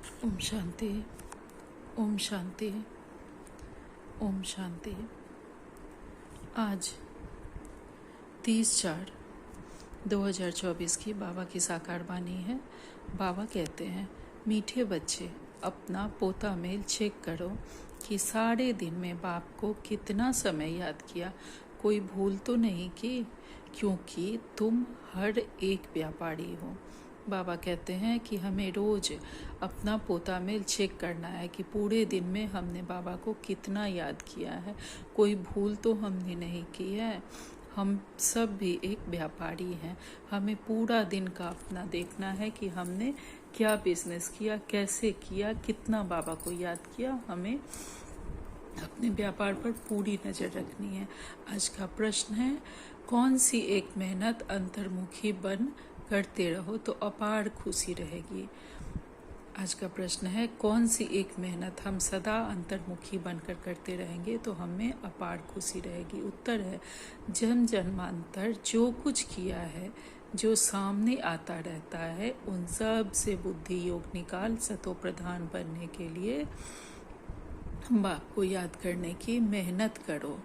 ओम शांति। ओम शांति। ओम शांति। आज 30/4/2024 की बाबा की साकार वाणी है। बाबा कहते हैं, मीठे बच्चे, अपना पोता मेल चेक करो कि सारे दिन में बाप को कितना समय याद किया, कोई भूल तो नहीं की, क्योंकि तुम हर एक व्यापारी हो। बाबा कहते हैं कि हमें रोज अपना पोता मेल चेक करना है कि पूरे दिन में हमने बाबा को कितना याद किया है, कोई भूल तो हमने नहीं की है। हम सब भी एक व्यापारी हैं। हमें पूरा दिन का अपना देखना है कि हमने क्या बिजनेस किया, कैसे किया, कितना बाबा को याद किया। हमें अपने व्यापार पर पूरी नज़र रखनी है। आज का प्रश्न है, कौन सी एक मेहनत अंतर्मुखी बन करते रहो तो अपार खुशी रहेगी। आज का प्रश्न है, कौन सी एक मेहनत हम सदा अंतर्मुखी बनकर करते रहेंगे तो हमें अपार खुशी रहेगी। उत्तर है, जन्म जन्मांतर जो कुछ किया है, जो सामने आता रहता है, उन सब से बुद्धि योग निकाल सतो प्रधान बनने के लिए बाप को याद करने की मेहनत करो।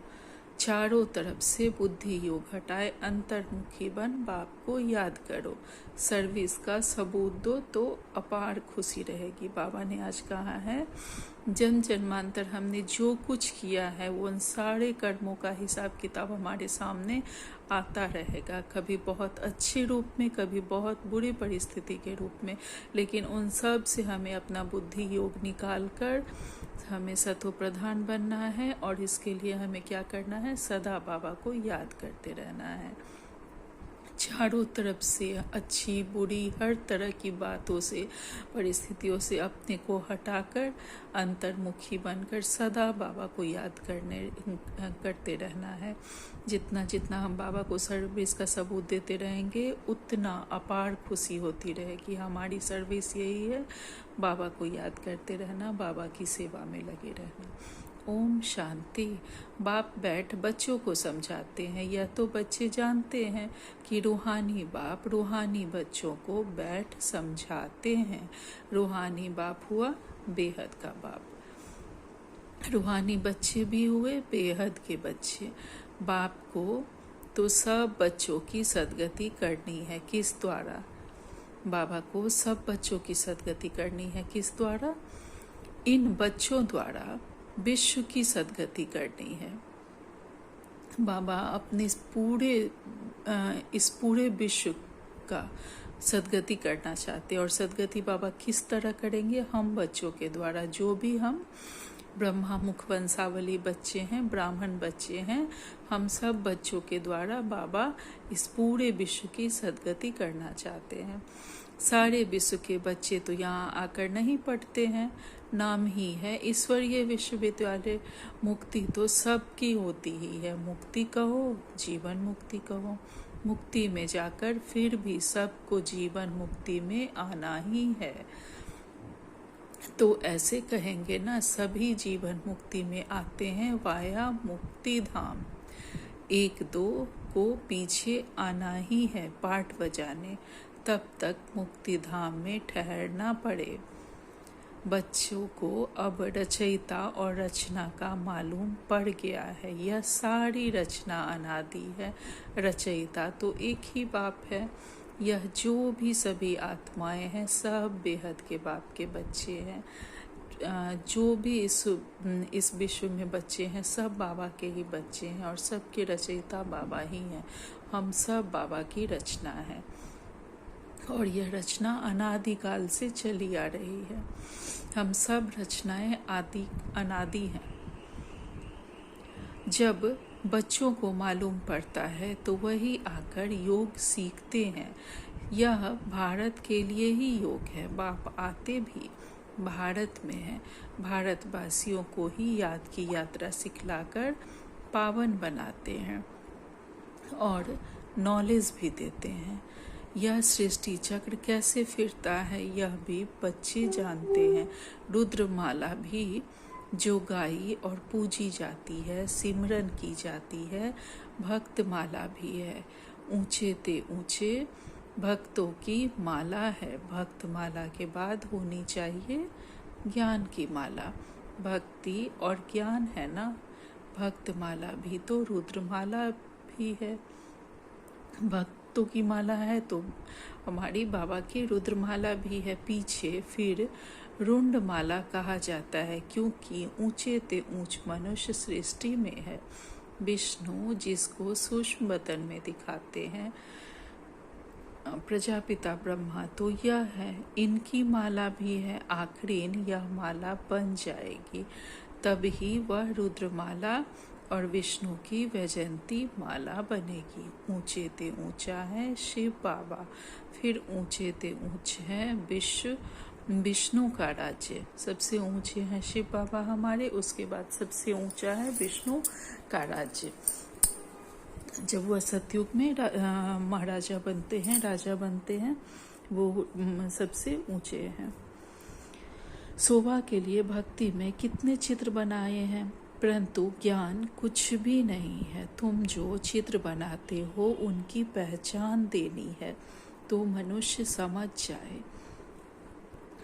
चारों तरफ से बुद्धि योग हटाए अंतर्मुखी बन बाप को याद करो। सर्विस का सबूत दो तो अपार खुशी रहेगी। बाबा ने आज कहा है, जन्म जन्मांतर हमने जो कुछ किया है उन सारे कर्मों का हिसाब किताब हमारे सामने आता रहेगा, कभी बहुत अच्छे रूप में, कभी बहुत बुरी परिस्थिति के रूप में, लेकिन उन सब से हमें अपना बुद्धि योग निकाल कर हमें सतो प्रधान बनना है। और इसके लिए हमें क्या करना है, सदा बाबा को याद करते रहना है। चारों तरफ से अच्छी बुरी हर तरह की बातों से, परिस्थितियों से अपने को हटाकर अंतर्मुखी बनकर सदा बाबा को याद करते रहना है। जितना जितना हम बाबा को सर्विस का सबूत देते रहेंगे, उतना अपार खुशी होती रहेगी। हमारी सर्विस यही है, बाबा को याद करते रहना, बाबा की सेवा में लगे रहना। ओम शांति। बाप बैठ बच्चों को समझाते हैं। यह तो बच्चे जानते हैं कि रूहानी बाप रूहानी बच्चों को बैठ समझाते हैं। रूहानी बाप हुआ बेहद का बाप, रूहानी बच्चे भी हुए बेहद के बच्चे। बाप को तो सब बच्चों की सदगति करनी है। किस द्वारा? बाबा को सब बच्चों की सदगति करनी है। किस द्वारा? इन बच्चों द्वारा विश्व की सदगति करनी है। बाबा अपने इस पूरे विश्व का सदगति करना चाहते हैं। और सदगति बाबा किस तरह करेंगे? हम बच्चों के द्वारा, जो भी हम ब्रह्मा मुख वंशावली बच्चे हैं, ब्राह्मण बच्चे हैं, हम सब बच्चों के द्वारा बाबा इस पूरे विश्व की सदगति करना चाहते हैं। सारे विश्व के बच्चे तो यहाँ आकर नहीं पढ़ते हैं, नाम ही है ईश्वरीय विश्वविद्यालय। मुक्ति तो सबकी होती ही है। मुक्ति कहो, जीवन मुक्ति कहो, मुक्ति में जाकर फिर भी सबको जीवन मुक्ति में आना ही है। तो ऐसे कहेंगे ना, सभी जीवन मुक्ति में आते हैं वाया मुक्ति धाम। 1-2 को पीछे आना ही है पाठ बजाने, तब तक मुक्ति धाम में ठहरना पड़े। बच्चों को अब रचयिता और रचना का मालूम पड़ गया है। यह सारी रचना अनादि है, रचयिता तो एक ही बाप है। यह जो भी सभी आत्माएं हैं, सब बेहद के बाप के बच्चे हैं। जो भी इस विश्व में बच्चे हैं, सब बाबा के ही बच्चे हैं और सबके रचयिता बाबा ही हैं। हम सब बाबा की रचना है और यह रचना अनादिकाल से चली आ रही है। हम सब रचनाएं अनादि हैं। जब बच्चों को मालूम पड़ता है तो वही आकर योग सीखते हैं। यह भारत के लिए ही योग है। बाप आते भी भारत में हैं। भारतवासियों को ही याद की यात्रा सिखलाकर पावन बनाते हैं और नॉलेज भी देते हैं। यह सृष्टि चक्र कैसे फिरता है, यह भी बच्चे जानते हैं। रुद्रमाला भी जो गाई और पूजी जाती है, सिमरन की जाती है, भक्त माला भी है। ऊंचे ते ऊंचे भक्तों की माला है, भक्त माला के बाद होनी चाहिए ज्ञान की माला। भक्ति और ज्ञान है ना, भक्त माला भी तो रुद्रमाला भी है। भक्तों की माला है तो हमारी बाबा की रुद्रमाला भी है पीछे। फिर रुंड माला कहा जाता है क्योंकि ऊंचे ते ऊंच मनुष्य सृष्टि में है। विष्णु जिसको सूक्ष्म बदन में दिखाते हैं, प्रजापिता ब्रह्मा तो यह है, इनकी माला भी है। आखिरी यह माला बन जाएगी तभी वह रुद्रमाला और विष्णु की वैजयंती माला बनेगी। ऊंचे ते ऊंचा है शिव बाबा, फिर ऊंचे ते ऊंच है विष्णु का राज्य। सबसे ऊंचे हैं शिव बाबा हमारे, उसके बाद सबसे ऊंचा है विष्णु का राज्य। जब वह सतयुग में महाराजा बनते हैं, राजा बनते हैं, वो सबसे ऊंचे हैं। शोभा के लिए भक्ति में कितने चित्र बनाए हैं, परंतु ज्ञान कुछ भी नहीं है। तुम जो चित्र बनाते हो उनकी पहचान देनी है तो मनुष्य समझ जाए,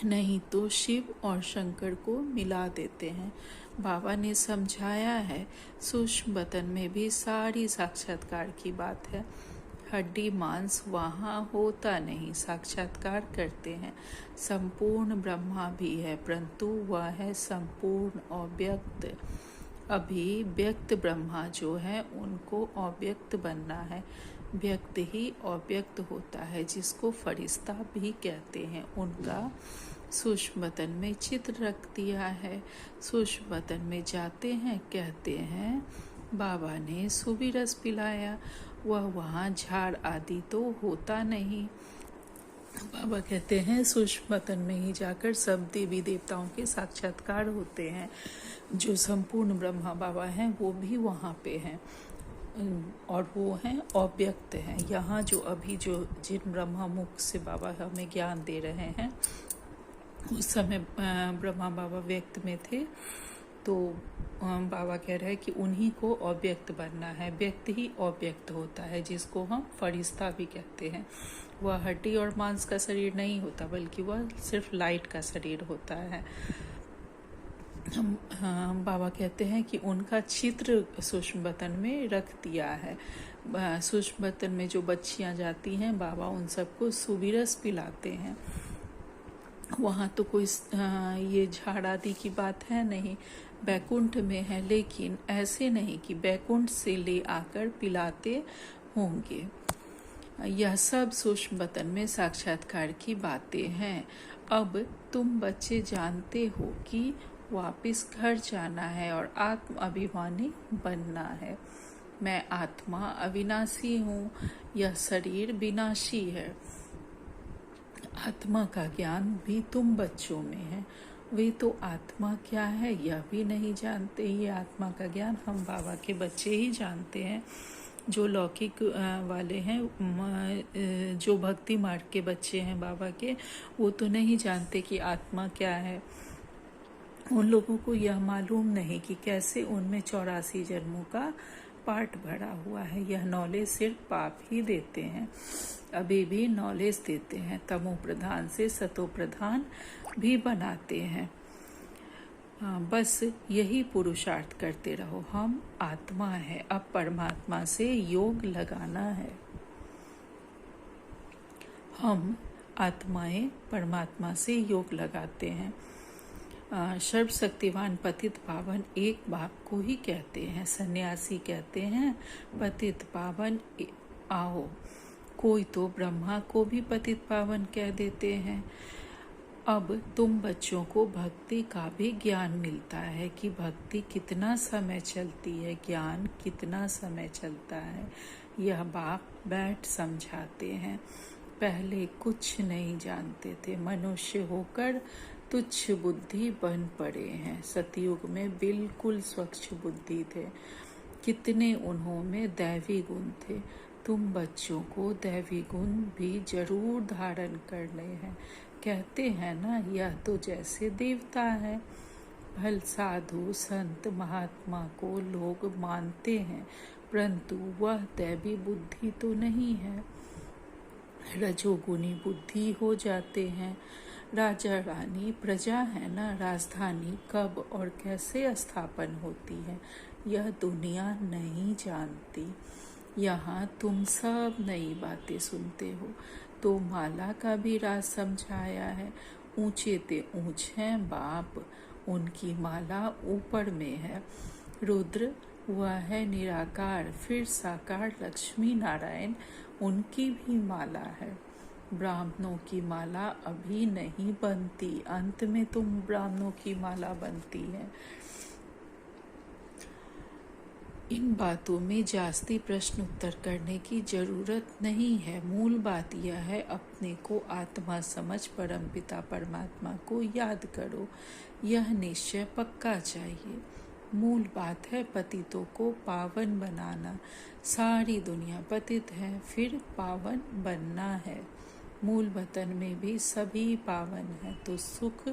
नहीं तो शिव और शंकर को मिला देते हैं। बाबा ने समझाया है, सूक्ष्म बदन में भी सारी साक्षात्कार की बात है। हड्डी मांस वहाँ होता नहीं, साक्षात्कार करते हैं। संपूर्ण ब्रह्मा भी है, परंतु वह है संपूर्ण अव्यक्त। अभी व्यक्त ब्रह्मा जो है उनको अव्यक्त बनना है। व्यक्त ही अव्यक्त होता है, जिसको फरिश्ता भी कहते हैं। उनका सूक्ष्म बदन में चित्र रख दिया है। सूक्ष्म बदन में जाते हैं, कहते हैं बाबा ने सूबी रस पिलाया। वह वहाँ झाड़ आदि तो होता नहीं। बाबा कहते हैं सूक्ष्म बदन में ही जाकर सब देवी देवताओं के साक्षात्कार होते हैं। जो संपूर्ण ब्रह्मा बाबा हैं वो भी वहाँ पे हैं और वो हैं अव्यक्त हैं। यहाँ जो अभी जो जिन ब्रह्मा मुख से बाबा हमें ज्ञान दे रहे हैं, उस समय ब्रह्मा बाबा व्यक्त में थे, तो बाबा कह रहे हैं कि उन्हीं को अव्यक्त बनना है। व्यक्त ही अव्यक्त होता है, जिसको हम फरिश्ता भी कहते हैं। वह हड्डी और मांस का शरीर नहीं होता, बल्कि वह सिर्फ लाइट का शरीर होता है। बाबा कहते हैं कि उनका चित्र सूक्ष्म बदन में रख दिया है। सूक्ष्म बदन में जो बच्चियां जाती हैं, बाबा उन सबको सुबीरस पिलाते हैं। वहाँ तो कोई ये झाड़ आदि की बात है नहीं, बैकुंठ में है। लेकिन ऐसे नहीं कि बैकुंठ से ले आकर पिलाते होंगे। यह सब सूक्ष्म बदन में साक्षात्कार की बातें हैं। अब तुम बच्चे जानते हो कि वापस घर जाना है और आत्म अभिमानी बनना है। मैं आत्मा अविनाशी हूँ, यह शरीर विनाशी है। आत्मा का ज्ञान भी तुम बच्चों में है। वे तो आत्मा क्या है यह भी नहीं जानते। ये आत्मा का ज्ञान हम बाबा के बच्चे ही जानते हैं। जो लौकिक वाले हैं, जो भक्ति मार्ग के बच्चे हैं बाबा के, वो तो नहीं जानते कि आत्मा क्या है। उन लोगों को यह मालूम नहीं कि कैसे उनमें 84 जन्मों का पार्ट भरा हुआ है। यह नॉलेज सिर्फ पाप ही देते हैं। अभी भी नॉलेज देते हैं, तमो प्रधान से सतो प्रधान भी बनाते हैं। बस यही पुरुषार्थ करते रहो। हम आत्मा है, अब परमात्मा से योग लगाना है। हम आत्माएं परमात्मा से योग लगाते हैं। सर्वशक्तिवान पतित पावन एक बाप को ही कहते हैं। सन्यासी कहते हैं पतित पावन आओ। कोई तो ब्रह्मा को भी पतित पावन कह देते हैं। अब तुम बच्चों को भक्ति का भी ज्ञान मिलता है कि भक्ति कितना समय चलती है, ज्ञान कितना समय चलता है। यह बाप बैठ समझाते हैं। पहले कुछ नहीं जानते थे, मनुष्य होकर तुच्छ बुद्धि बन पड़े हैं। सतयुग में बिल्कुल स्वच्छ बुद्धि थे। कितने उन्होंने दैवी गुण थे। तुम बच्चों को दैवी गुण भी जरूर धारण करने हैं। कहते हैं ना, यह तो जैसे देवता है। भल साधु संत महात्मा को लोग मानते हैं, परंतु वह दैवी बुद्धि तो नहीं है। रजोगुनी बुद्धि हो जाते हैं। राजा रानी प्रजा है ना, राजधानी कब और कैसे स्थापन होती है यह दुनिया नहीं जानती। यहाँ तुम सब नई बातें सुनते हो। तो माला का भी राज समझाया है। ऊंचे ते ऊंच हैं बाप, उनकी माला ऊपर में है। रुद्र वह है निराकार, फिर साकार लक्ष्मी नारायण, उनकी भी माला है। ब्राह्मणों की माला अभी नहीं बनती, अंत में तुम ब्राह्मणों की माला बनती है। इन बातों में जास्ती प्रश्न उत्तर करने की जरूरत नहीं है। मूल बात यह है, अपने को आत्मा समझ परमपिता परमात्मा को याद करो। यह निश्चय पक्का चाहिए। मूल बात है पतितों को पावन बनाना। सारी दुनिया पतित है, फिर पावन बनना है। मूल वतन में भी सभी पावन है, तो सुख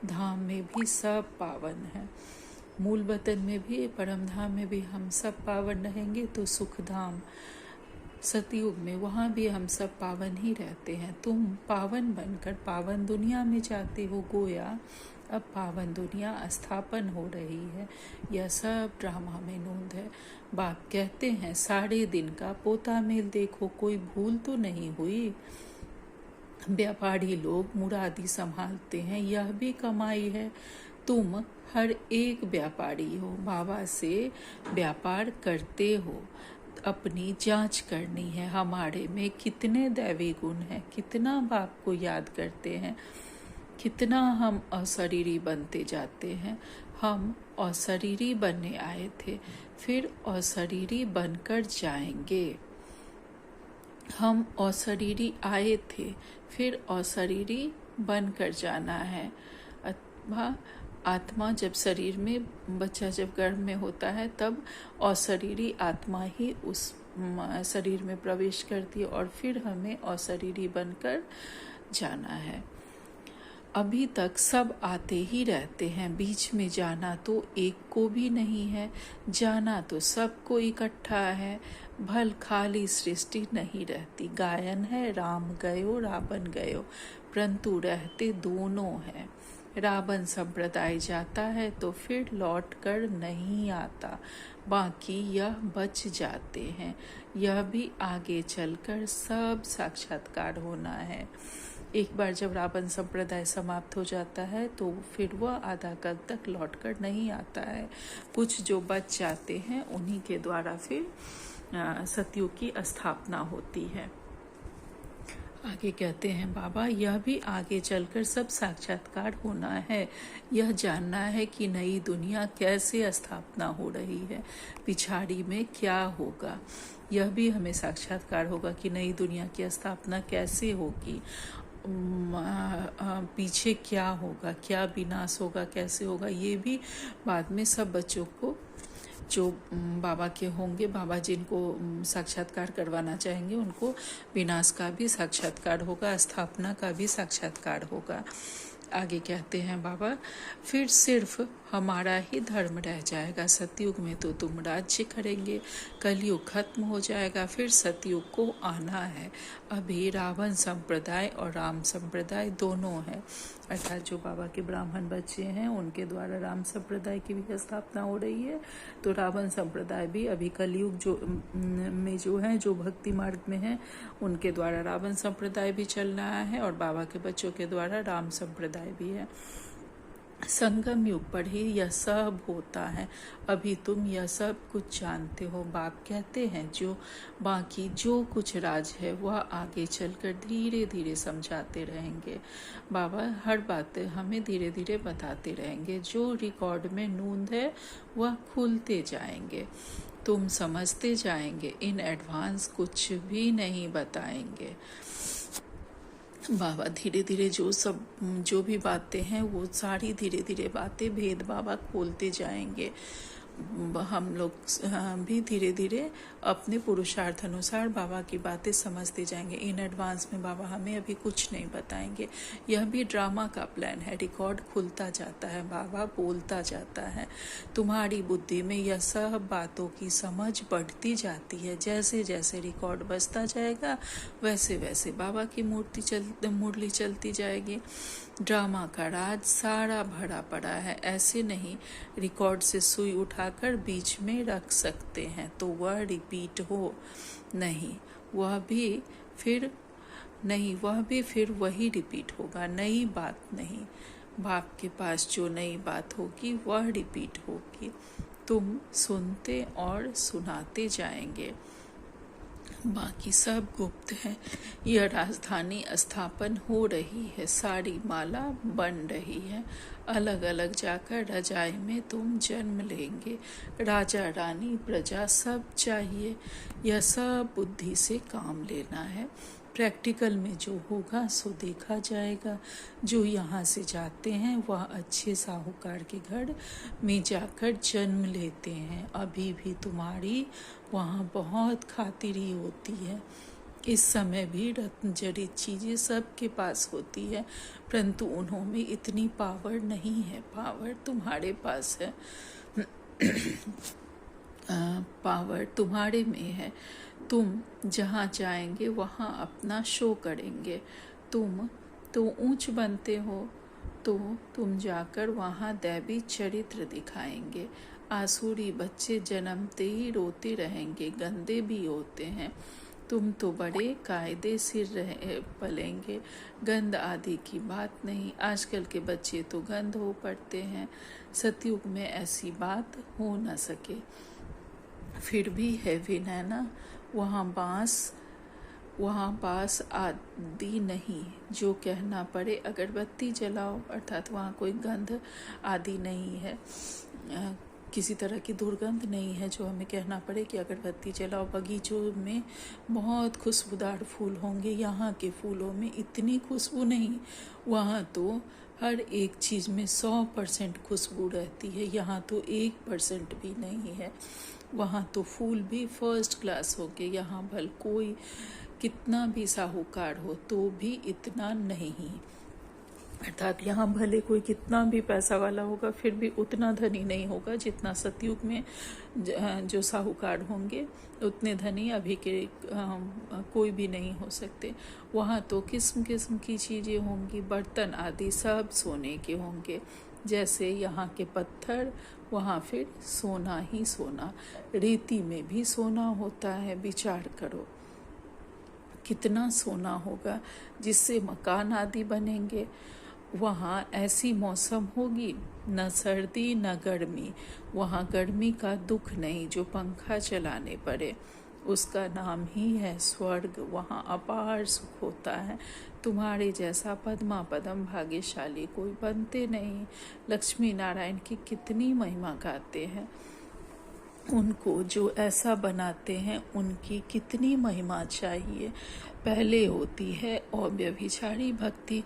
धाम में भी सब पावन है। मूल वतन में भी, परम धाम में भी हम सब पावन रहेंगे तो सुख धाम सतयुग में वहाँ भी हम सब पावन ही रहते हैं। तुम पावन बनकर पावन दुनिया में जाते हो। गोया अब पावन दुनिया स्थापन हो रही है। यह सब ड्रामा में नोंद है। बाप कहते हैं, सारे दिन का पोता मेल देखो, कोई भूल तो नहीं हुई। व्यापारी लोग मुरादी संभालते हैं, यह भी कमाई है। तुम हर एक व्यापारी हो, बाबा से व्यापार करते हो। अपनी जांच करनी है, हमारे में कितने दैवी गुण हैं, कितना बाप को याद करते हैं, कितना हम अशरीरी बनते जाते हैं। हम अशरीरी बनने आए थे, फिर अशरीरी बनकर जाएंगे। हम अशरीरी आए थे, फिर अशरीरी बनकर जाना है। अथवा आत्मा जब शरीर में, बच्चा जब गर्भ में होता है, तब अशरीरी आत्मा ही उस शरीर में प्रवेश करती है और फिर हमें अशरीरी बनकर जाना है। अभी तक सब आते ही रहते हैं, बीच में जाना तो एक को भी नहीं है। जाना तो सबको इकट्ठा है। भल खाली सृष्टि नहीं रहती। गायन है, राम गयो रावण गयो, परंतु रहते दोनों हैं। रावण संप्रदाय जाता है तो फिर लौट कर नहीं आता, बाकी यह बच जाते हैं। यह भी आगे चलकर सब साक्षात्कार होना है। एक बार जब रावण संप्रदाय समाप्त हो जाता है तो फिर वह आधा कल तक लौट कर नहीं आता है। कुछ जो बच जाते हैं उन्हीं के द्वारा फिर सतयुग की स्थापना होती है। आगे कहते हैं बाबा, यह भी आगे चलकर सब साक्षात्कार होना है। यह जानना है कि नई दुनिया कैसे स्थापना हो रही है, पिछाड़ी में क्या होगा। यह भी हमें साक्षात्कार होगा कि नई दुनिया की स्थापना कैसे होगी, पीछे क्या होगा, क्या विनाश होगा, कैसे होगा। ये भी बाद में सब बच्चों को जो बाबा के होंगे, बाबा जिनको साक्षात्कार करवाना चाहेंगे, उनको विनाश का भी साक्षात्कार होगा, स्थापना का भी साक्षात्कार होगा। आगे कहते हैं बाबा, फिर सिर्फ हमारा ही धर्म रह जाएगा। सतयुग में तो तुम राज्य करेंगे, कलयुग खत्म हो जाएगा, फिर सतयुग को आना है। अभी रावण संप्रदाय और राम संप्रदाय दोनों है, अर्थात जो बाबा के ब्राह्मण बच्चे हैं उनके द्वारा राम संप्रदाय की भी स्थापना हो रही है। तो रावण संप्रदाय भी अभी कलयुग जो है, जो भक्ति मार्ग में है, उनके द्वारा रावण संप्रदाय भी चल रहा है और बाबा के बच्चों के द्वारा राम संप्रदाय भी है। संगम युग पर ही यह सब होता है। अभी तुम यह सब कुछ जानते हो। बाप कहते हैं जो बाकी जो कुछ राज है वह आगे चलकर धीरे धीरे समझाते रहेंगे। बाबा हर बात हमें धीरे धीरे बताते रहेंगे। जो रिकॉर्ड में नोंद है वह खुलते जाएंगे, तुम समझते जाएंगे। इन एडवांस कुछ भी नहीं बताएंगे। बाबा धीरे धीरे जो भी बातें हैं वो सारी धीरे धीरे बातें भेद बाबा खोलते जाएंगे। हम लोग भी धीरे धीरे अपने पुरुषार्थ अनुसार बाबा की बातें समझते जाएंगे। इन एडवांस में बाबा हमें अभी कुछ नहीं बताएंगे। यह भी ड्रामा का प्लान है। रिकॉर्ड खुलता जाता है, बाबा बोलता जाता है, तुम्हारी बुद्धि में यह सब बातों की समझ बढ़ती जाती है। जैसे जैसे रिकॉर्ड बजता जाएगा वैसे वैसे बाबा की मुरली चलती जाएगी। ड्रामा का राज सारा भरा पड़ा है। ऐसे नहीं रिकॉर्ड से सुई उठाकर बीच में रख सकते हैं तो वह रिपीट हो, नहीं वह भी फिर वही रिपीट होगा, नई बात नहीं। बाप के पास जो नई बात होगी वह रिपीट होगी। तुम सुनते और सुनाते जाएंगे, बाकी सब गुप्त है। यह राजधानी स्थापन हो रही है, सारी माला बन रही है। अलग अलग जाकर रजाई में तुम जन्म लेंगे। राजा रानी प्रजा सब चाहिए। यह सब बुद्धि से काम लेना है। प्रैक्टिकल में जो होगा सो देखा जाएगा। जो यहाँ से जाते हैं वह अच्छे साहूकार के घर में जाकर जन्म लेते हैं। अभी भी तुम्हारी वहाँ बहुत खातिरी होती है। इस समय भी रत्न जड़ित चीजें सबके पास होती है, परंतु उन्होंने इतनी पावर नहीं है। पावर तुम्हारे पास है। पावर तुम्हारे में है। तुम जहाँ जाएंगे वहाँ अपना शो करेंगे। तुम तो ऊंच बनते हो तो तुम जाकर वहाँ दैवी चरित्र दिखाएंगे। आसुरी बच्चे जन्मते ही रोते रहेंगे, गंदे भी होते हैं। तुम तो बड़े कायदे सिर पलेंगे। गंद आदि की बात नहीं। आजकल के बच्चे तो गंद हो पड़ते हैं। सतयुग में ऐसी बात हो न सके। फिर भी है विनयना, वहाँ बास आदि नहीं। जो कहना पड़े अगरबत्ती जलाओ, अर्थात वहाँ कोई गंध आदि नहीं है, किसी तरह की दुर्गंध नहीं है जो हमें कहना पड़े कि अगरबत्ती जलाओ। बगीचों में बहुत खुशबूदार फूल होंगे, यहाँ के फूलों में इतनी खुशबू नहीं। वहाँ तो हर एक चीज़ में 100% खुशबू रहती है, यहाँ तो 1% भी नहीं है। वहाँ तो फूल भी फर्स्ट क्लास होंगे। यहाँ भल कोई कितना भी साहूकार हो तो भी इतना नहीं। अर्थात यहाँ भले कोई कितना भी पैसा वाला होगा फिर भी उतना धनी नहीं होगा जितना सतयुग में जो साहूकार होंगे उतने धनी अभी के कोई भी नहीं हो सकते। वहाँ तो किस्म किस्म की चीज़ें होंगी, बर्तन आदि सब सोने के होंगे। जैसे यहाँ के पत्थर वहाँ फिर सोना ही सोना। रेती में भी सोना होता है। विचार करो कितना सोना होगा जिससे मकान आदि बनेंगे। वहाँ ऐसी मौसम होगी, न सर्दी न गर्मी। वहाँ गर्मी का दुख नहीं जो पंखा चलाने पड़े। उसका नाम ही है स्वर्ग। वहाँ अपार सुख होता है। तुम्हारे जैसा पद्मा पदम भाग्यशाली कोई बनते नहीं। लक्ष्मी नारायण की कितनी महिमा गाते हैं। उनको जो ऐसा बनाते हैं उनकी कितनी महिमा चाहिए। पहले होती है अव्यभिचारी भक्ति,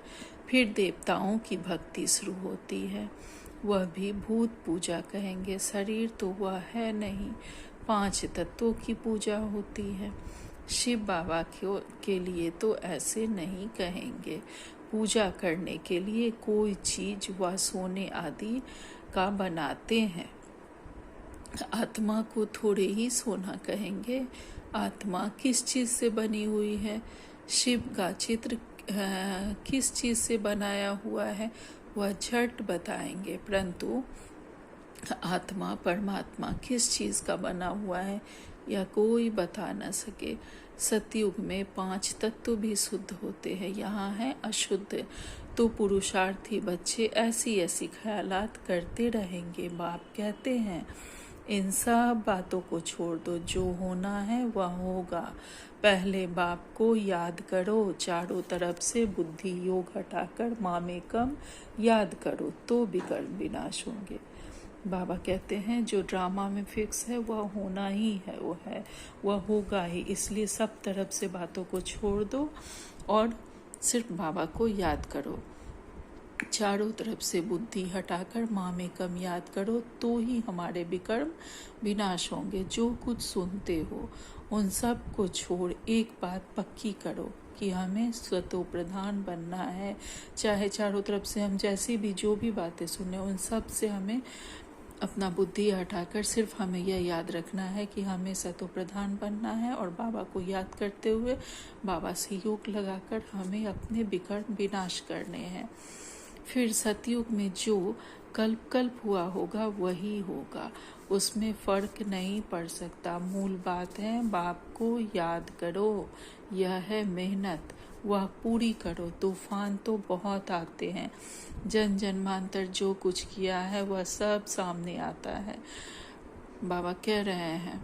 फिर देवताओं की भक्ति शुरू होती है। वह भी भूत पूजा कहेंगे। शरीर तो वह है नहीं। 5 तत्वों की पूजा होती है। शिव बाबा के लिए तो ऐसे नहीं कहेंगे। पूजा करने के लिए कोई चीज वह सोने आदि का बनाते हैं। आत्मा को थोड़े ही सोना कहेंगे। आत्मा किस चीज से बनी हुई है? शिव का चित्र किस चीज से बनाया हुआ है वह झट बताएंगे, परंतु आत्मा परमात्मा किस चीज का बना हुआ है या कोई बता न सके। सतयुग में 5 तत्व भी शुद्ध होते हैं, यहाँ है अशुद्ध। तो पुरुषार्थी बच्चे ऐसी ऐसी ख्यालात करते रहेंगे। बाप कहते हैं इन सब बातों को छोड़ दो, जो होना है वह होगा। पहले बाप को याद करो। चारों तरफ से बुद्धि योग हटाकर मामेकम याद करो तो विकर्म विनाश होंगे। बाबा कहते हैं जो ड्रामा में फिक्स है वह होना ही है, वह होगा ही। इसलिए सब तरफ से बातों को छोड़ दो और सिर्फ बाबा को याद करो। चारों तरफ से बुद्धि हटाकर मामेकम याद करो, तो ही हमारे विकर्म विनाश होंगे। जो कुछ सुनते हो उन सब को छोड़ एक बात पक्की करो कि हमें स्वतो प्रधान बनना है। चाहे चारों तरफ से हम जैसी भी जो भी बातें सुने उन सब से हमें अपना बुद्धि हटाकर सिर्फ हमें यह याद रखना है कि हमें सतो प्रधान बनना है, और बाबा को याद करते हुए बाबा से योग लगाकर हमें अपने विकर्म विनाश करने हैं। फिर सतयुग में जो कल्प कल्प हुआ होगा वही होगा, उसमें फर्क नहीं पड़ सकता। मूल बात है बाप को याद करो, यह है मेहनत, वह पूरी करो। तूफान तो बहुत आते हैं, जन जन्मांतर जो कुछ किया है वह सब सामने आता है। बाबा कह रहे हैं,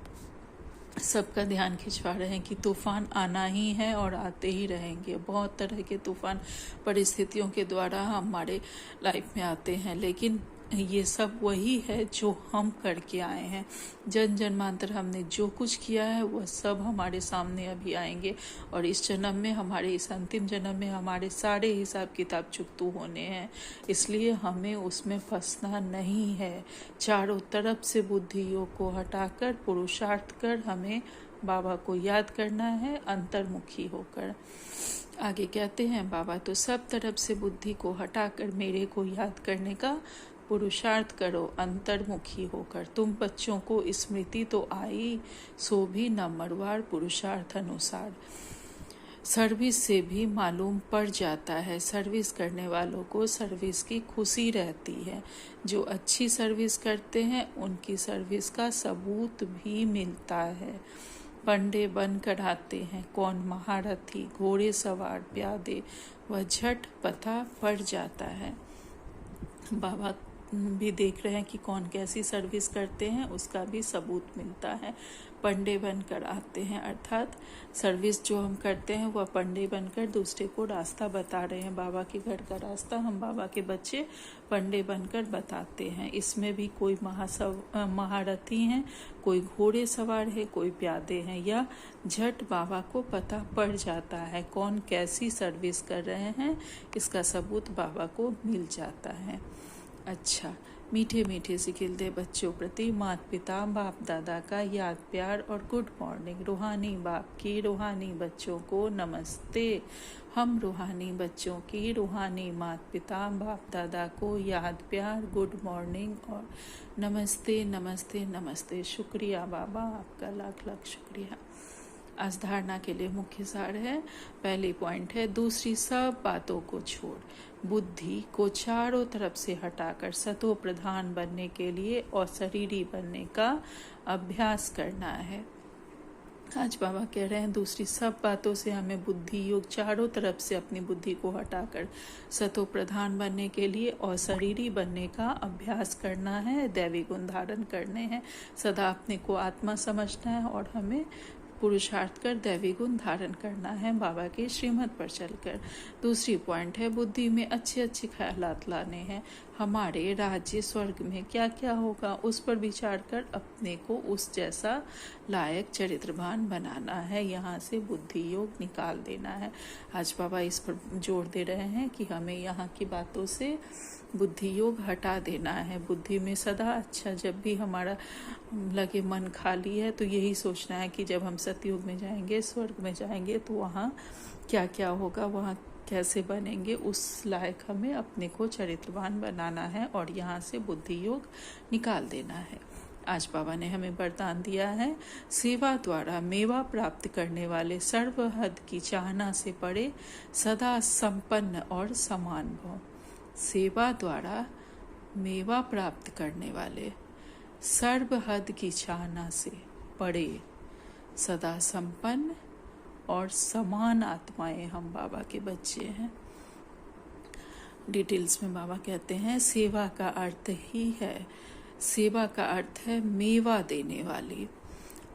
सबका ध्यान खिंचवा रहे हैं कि तूफान आना ही है और आते ही रहेंगे। बहुत तरह के तूफान परिस्थितियों के द्वारा हमारे लाइफ में आते हैं, लेकिन ये सब वही है जो हम करके आए हैं। जन जन्मांतर हमने जो कुछ किया है वह सब हमारे सामने अभी आएंगे, और इस जन्म में, हमारे इस अंतिम जन्म में हमारे सारे हिसाब किताब चुकतू होने हैं। इसलिए हमें उसमें फंसना नहीं है। चारों तरफ से बुद्धि योग को हटाकर पुरुषार्थ कर हमें बाबा को याद करना है, अंतर्मुखी होकर। आगे कहते हैं बाबा, तो सब तरफ से बुद्धि को हटाकर मेरे को याद करने का पुरुषार्थ करो, अंतर्मुखी होकर। तुम बच्चों को स्मृति तो आई, सो भी नंबरवार पुरुषार्थ अनुसार। सर्विस से भी मालूम पड़ जाता है, सर्विस करने वालों को सर्विस की खुशी रहती है। जो अच्छी सर्विस करते हैं उनकी सर्विस का सबूत भी मिलता है। पंडे बन कर आते हैं, कौन महारथी, घोड़े सवार, प्यादे, वह झट पता पड़ जाता है। बाबा भी देख रहे हैं कि कौन कैसी सर्विस करते हैं, उसका भी सबूत मिलता है। पंडे बनकर आते हैं, अर्थात सर्विस जो हम करते हैं वह पंडे बनकर दूसरे को रास्ता बता रहे हैं। बाबा के घर का रास्ता हम बाबा के बच्चे पंडे बनकर बताते हैं। इसमें भी कोई महारथी हैं, कोई घोड़े सवार है, कोई प्यादे हैं, या झट बाबा को पता पड़ जाता है कौन कैसी सर्विस कर रहे हैं, इसका सबूत बाबा को मिल जाता है। अच्छा, मीठे मीठे से खिलते बच्चों प्रति माता पिता बाप दादा का याद प्यार और गुड मॉर्निंग। रूहानी बाप की रूहानी बच्चों को नमस्ते। हम रूहानी बच्चों की रूहानी माता पिता बाप दादा को याद प्यार, गुड मॉर्निंग और नमस्ते नमस्ते नमस्ते। शुक्रिया बाबा, आपका लाख लाख शुक्रिया। आज धारणा के लिए मुख्य सार है, पहली पॉइंट है, दूसरी सब बातों को छोड़ बुद्धि को चारों तरफ से हटाकर सतो प्रधान बनने के लिए और शरीरी बनने का अभ्यास करना है। आज बाबा कह रहे हैं दूसरी सब बातों से हमें बुद्धि योग चारों तरफ से अपनी बुद्धि को हटाकर सतो प्रधान बनने के लिए और शरीरी बनने का अभ्यास करना है, दैवी गुण धारण करने हैं, सदा अपने को आत्मा समझना है और हमें पुरुषार्थ कर दैवी गुण धारण करना है बाबा के श्रीमत पर चलकर। दूसरी पॉइंट है, बुद्धि में अच्छे अच्छे ख्यालात लाने हैं। हमारे राज्य स्वर्ग में क्या क्या होगा उस पर विचार कर अपने को उस जैसा लायक चरित्रवान बनाना है, यहाँ से बुद्धि योग निकाल देना है। आज बाबा इस पर जोर दे रहे हैं कि हमें यहाँ की बातों से बुद्धि योग हटा देना है। बुद्धि में सदा अच्छा, जब भी हमारा लगे मन खाली है तो यही सोचना है कि जब हम सतयुग में जाएंगे, स्वर्ग में जाएंगे, तो वहाँ क्या क्या होगा, वहाँ कैसे बनेंगे, उस लायक हमें अपने को चरित्रवान बनाना है और यहाँ से बुद्धि योग निकाल देना है। आज बाबा ने हमें वरदान दिया है, सेवा द्वारा मेवा प्राप्त करने वाले सर्वहद की चाहना से परे सदा संपन्न और समान भव। सेवा द्वारा मेवा प्राप्त करने वाले सर्वहद की चाहना से परे सदा संपन्न और समान आत्माएं हम बाबा के बच्चे हैं। डिटेल्स में बाबा कहते हैं, सेवा का अर्थ ही है, सेवा का अर्थ है मेवा देने वाली।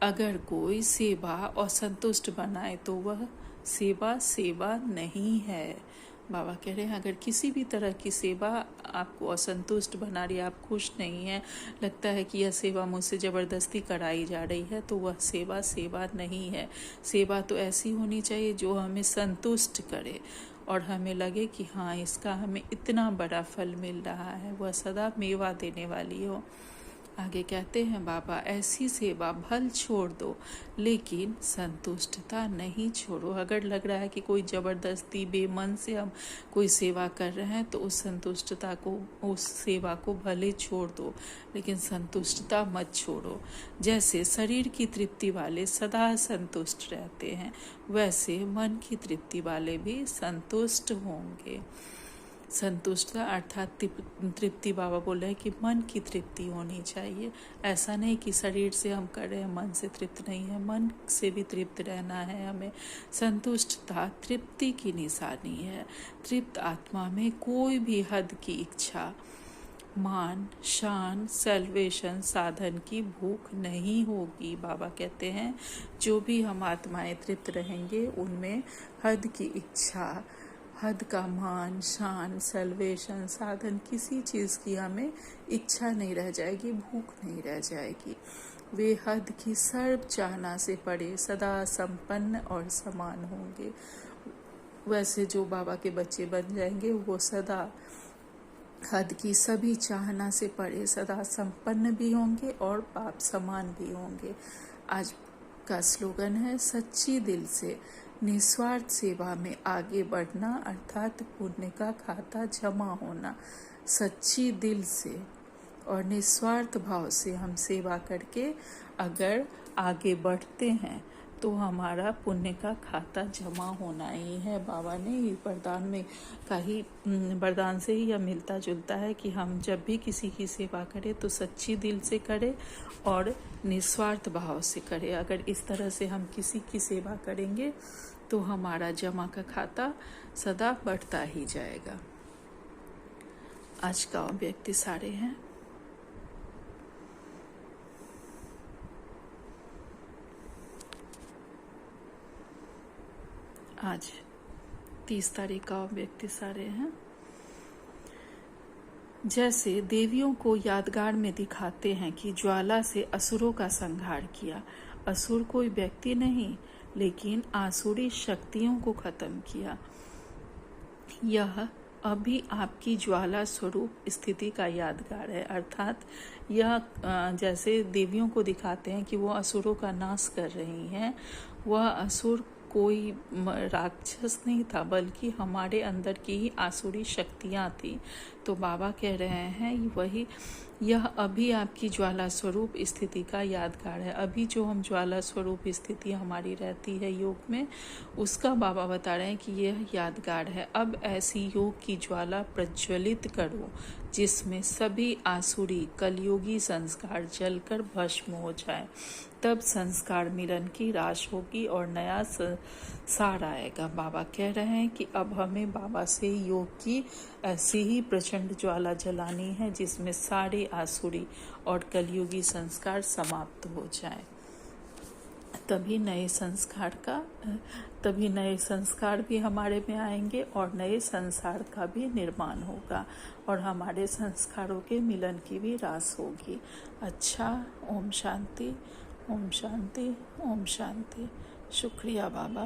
अगर कोई सेवा असंतुष्ट बनाए तो वह सेवा नहीं है। बाबा कह रहे हैं, अगर किसी भी तरह की सेवा आपको असंतुष्ट बना रही है, आप खुश नहीं हैं, लगता है कि यह सेवा मुझसे ज़बरदस्ती कराई जा रही है, तो वह सेवा नहीं है। सेवा तो ऐसी होनी चाहिए जो हमें संतुष्ट करे, और हमें लगे कि हाँ, इसका हमें इतना बड़ा फल मिल रहा है, वह सदा मेवा देने वाली हो। आगे कहते हैं बाबा, ऐसी सेवा भल छोड़ दो लेकिन संतुष्टता नहीं छोड़ो। अगर लग रहा है कि कोई ज़बरदस्ती बेमन से हम कोई सेवा कर रहे हैं तो उस संतुष्टता को, उस सेवा को भले छोड़ दो लेकिन संतुष्टता मत छोड़ो। जैसे शरीर की तृप्ति वाले सदा संतुष्ट रहते हैं, वैसे मन की तृप्ति वाले भी संतुष्ट होंगे। संतुष्टता अर्थात तृप्ति, बाबा बोल रहे हैं कि मन की तृप्ति होनी चाहिए। ऐसा नहीं कि शरीर से हम कर रहे हैं, मन से तृप्त नहीं है, मन से भी तृप्त रहना है हमें। संतुष्टता तृप्ति की निशानी है। तृप्त आत्मा में कोई भी हद की इच्छा, मान, शान, सेल्वेशन, साधन की भूख नहीं होगी। बाबा कहते हैं जो भी हम आत्माएं तृप्त रहेंगे उनमें हद की इच्छा, हद का मान, शान, सेल्वेशन, साधन, किसी चीज़ की हमें इच्छा नहीं रह जाएगी, भूख नहीं रह जाएगी। वे हद की सर्व चाहना से परे सदा संपन्न और समान होंगे। वैसे जो बाबा के बच्चे बन जाएंगे वो सदा हद की सभी चाहना से परे सदा संपन्न भी होंगे और पाप समान भी होंगे। आज का स्लोगन है, सच्ची दिल से निस्वार्थ सेवा में आगे बढ़ना अर्थात पुण्य का खाता जमा होना। सच्ची दिल से और निस्वार्थ भाव से हम सेवा करके अगर आगे बढ़ते हैं तो हमारा पुण्य का खाता जमा होना ही है। बाबा ने वरदान में कही, वरदान से ही यह मिलता जुलता है कि हम जब भी किसी की सेवा करें तो सच्ची दिल से करें और निस्वार्थ भाव से करें। अगर इस तरह से हम किसी की सेवा करेंगे तो हमारा जमा का खाता सदा बढ़ता ही जाएगा। आज का व्यक्ति सारे हैं। आज 30 तारीख का व्यक्ति सारे हैं। जैसे देवियों को यादगार में दिखाते हैं कि ज्वाला से असुरों का संहार किया। असुर कोई व्यक्ति नहीं लेकिन आसुरी शक्तियों को खत्म किया। यह अभी आपकी ज्वाला स्वरूप स्थिति का यादगार है। अर्थात यह जैसे देवियों को दिखाते हैं कि वो असुरों का नाश कर रही हैं, वह असुर कोई राक्षस नहीं था बल्कि हमारे अंदर की ही आसुरी शक्तियाँ थी। तो बाबा कह रहे हैं वही, यह अभी आपकी ज्वाला स्वरूप स्थिति का यादगार है। अभी जो हम ज्वाला स्वरूप स्थिति हमारी रहती है योग में, उसका बाबा बता रहे हैं कि यह यादगार है। अब ऐसी योग की ज्वाला प्रज्वलित करो जिसमें सभी आसुरी कलयुगी संस्कार जलकर भस्म हो जाए। तब संस्कार मिलन की राश होगी और नया संसार आएगा। बाबा कह रहे हैं कि अब हमें बाबा से योग की ऐसी ही प्रचंड ज्वाला जलानी है जिसमें सारे आसुरी और कलयुगी संस्कार समाप्त हो जाए। तभी नए संस्कार भी हमारे में आएंगे और नए संसार का भी निर्माण होगा और हमारे संस्कारों के मिलन की भी रास होगी। अच्छा, ओम शांति, ओम शांति, ओम शांति। शुक्रिया बाबा।